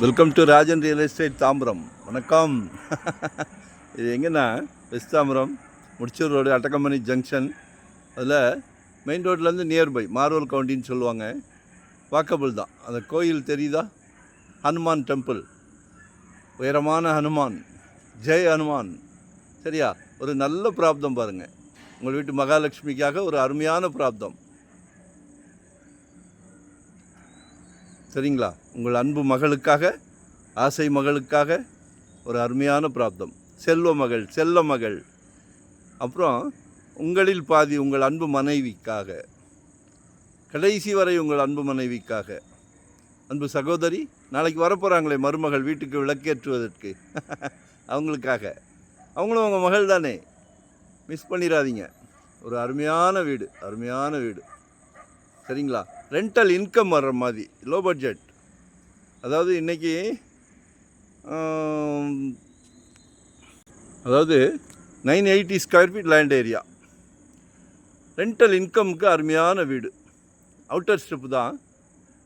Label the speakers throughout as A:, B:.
A: Welcome to Rajan real estate Tambaram. வணக்கம். இது எங்கன்னா வெஸ்ட் தாம்பரம் முடிச்சூர் ரோடு அட்டக்கம்பனி ஜங்ஷன். அதில் மெயின் ரோட்லேருந்து நியர்பை மார்வல் கவுண்டின்னு சொல்லுவாங்க. வாக்கபிள் தான். அந்த கோயில் தெரியுதா? ஹனுமான் டெம்பிள், உயரமான ஹனுமான், ஜெய் ஹனுமான். சரியா? ஒரு நல்ல பிராப்தம் பாருங்கள். உங்கள் வீட்டு மகாலட்சுமிக்காக ஒரு அருமையான பிராப்தம். சரிங்களா? உங்கள் அன்பு மகளுக்காக, ஆசை மகளுக்காக ஒரு அருமையான பிராப்தம். செல்வ மகள், செல்ல மகள். அப்புறம் உங்களில் பாதி உங்கள் அன்பு மனைவிக்காக, கடைசி வரை உங்கள் அன்பு மனைவிக்காக. அன்பு சகோதரி நாளைக்கு வரப்போகிறாங்களே மருமகள் வீட்டுக்கு விளக்கேற்றுவதற்கு, அவங்களுக்காக. அவங்களும் உங்கள் மகள் தானே, மிஸ் பண்ணிடாதீங்க. ஒரு அருமையான வீடு, அருமையான வீடு. சரிங்களா? ரெண்டல் இன்கம் வர்ற மாதிரி, லோ பட்ஜெட். அதாவது இன்றைக்கி 980 square feet land area, rental இன்கமுக்கு அருமையான வீடு. அவுட்டர் ஸ்டெப்பு தான்.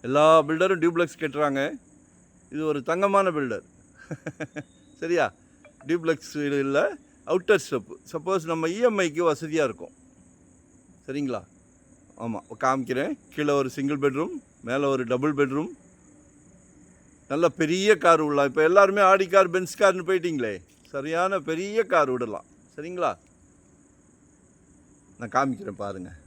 A: எல்லா பில்டரும் டியூப்ளெக்ஸ் கட்டுறாங்க. இது ஒரு தங்கமான பில்டர். சரியா? டியூப்ளெக்ஸ் வீடு இல்லை, அவுட்டர் ஸ்டெப்பு. சப்போஸ் நம்ம இஎம்ஐக்கு வசதியாக இருக்கும். சரிங்களா? ஆமாம், காமிக்கிறேன். கீழே ஒரு சிங்கிள் பெட்ரூம், மேலே ஒரு டபுள் பெட்ரூம். நல்ல பெரிய கார் விடலாம். இப்போ எல்லாருமே ஆடி கார், பென்ஸ் கார்னு போயிட்டீங்களே, சரியான பெரிய கார் விடலாம். சரிங்களா? நான் காமிக்கிறேன் பாருங்கள்.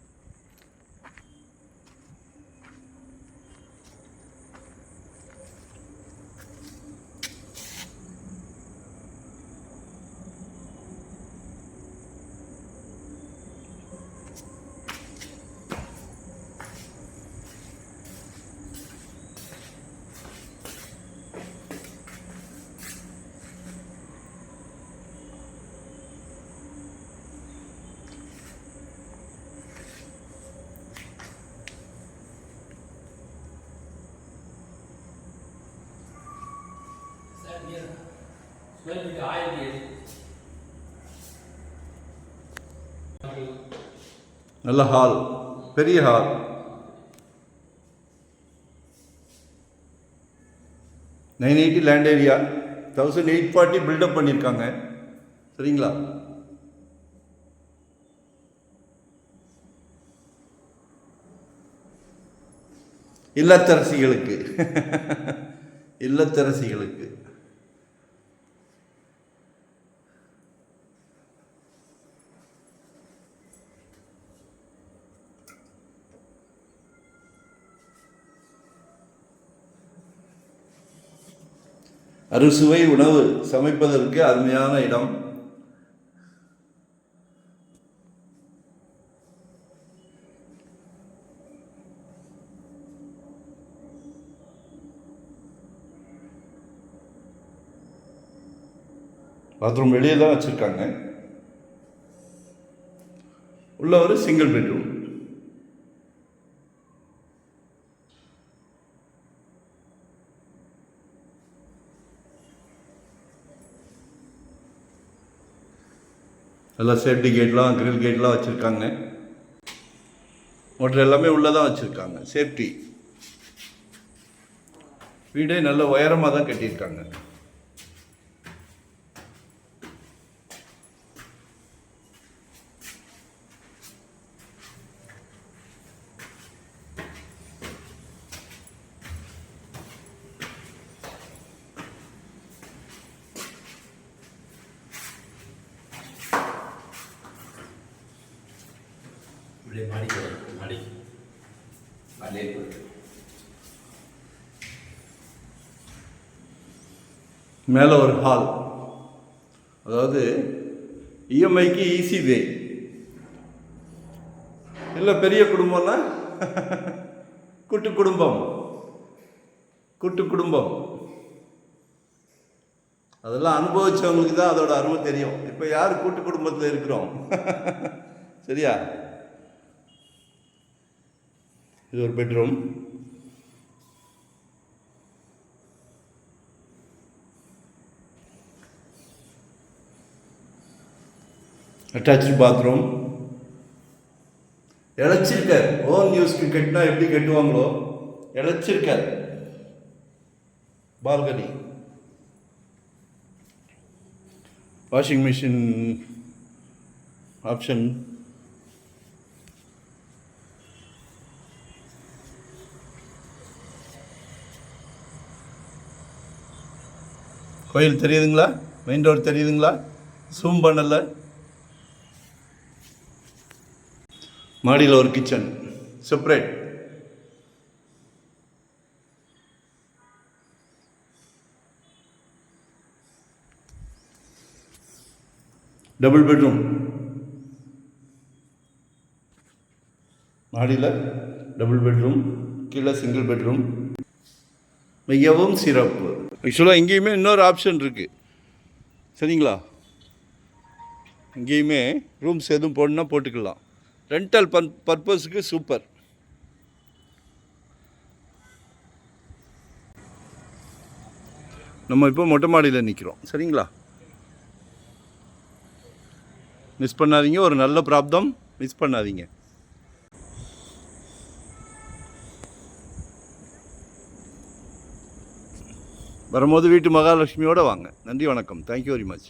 A: நல்ல ஹால், பெரிய ஹால். $980 லேண்ட் ஏரியா, 1840 பில்டப் பண்ணியிருக்காங்க. சரிங்களா? இல்லத்தரசிகளுக்கு. இல்லத்தரசிகளுக்கு அறுசுவை உணவு சமைப்பதற்கு அருமையான இடம். பாத்ரூம் வெளியே தான் வச்சுருக்காங்க. உள்ள ஒரு சிங்கிள் பெட்ரூம். எல்லாம் சேஃப்டி கேட்லாம், கிரில் கேட்லாம் வச்சுருக்காங்க. மோட்டர் எல்லாமே உள்ளே தான் வச்சுருக்காங்க. சேஃப்டி. வீடே நல்ல உயரமாக தான் கட்டியிருக்காங்க. மேலே ஒரு ஹால். அதாவது இஎம்ஐக்கு ஈஸி வே. இல்லை பெரிய குடும்பம்னா கூட்டு குடும்பம், கூட்டு குடும்பம். அதெல்லாம் அனுபவிச்சவங்களுக்கு தான் அதோட அருமை தெரியும். இப்போ யார் கூட்டு குடும்பத்தில் இருக்கிறோம்? சரியா? இது ஒரு பெட்ரூம். Attach bathroom. இழைச்சிருக்கார். ஓன் யூஸ்க்கு கட்டினா எப்படி கட்டுவாங்களோ இழைச்சிருக்கார். பால்கனி, வாஷிங் மிஷின் ஆப்ஷன், கோயில் தெரியுதுங்களா? மெயின் ரோடு தெரியுதுங்களா? ஜூம் பண்ணலை. மாடியில் ஒரு கிச்சன் செப்பரேட். டபுள் பெட்ரூம், மாடியில் டபுள் பெட்ரூம், கீழே சிங்கிள் பெட்ரூம், மிகவும் சிறப்பு. ஆக்சுவலாக இங்கேயுமே இன்னொரு ஆப்ஷன் இருக்குது, சரிங்களா? இங்கேயுமே ரூம்ஸ் எதுவும் போடணுன்னா போட்டுக்கலாம். ரெண்டல் பர்பஸுக்கு சூப்பர். நம்ம இப்போ மொட்டை மாடியில் நிற்கிறோம், சரிங்களா? மிஸ் பண்ணாதீங்க, ஒரு நல்ல பிராப்தம், மிஸ் பண்ணாதீங்க. வரும்போது வீட்டு மகாலட்சுமியோடு வாங்க. நன்றி, வணக்கம். Thank you very much.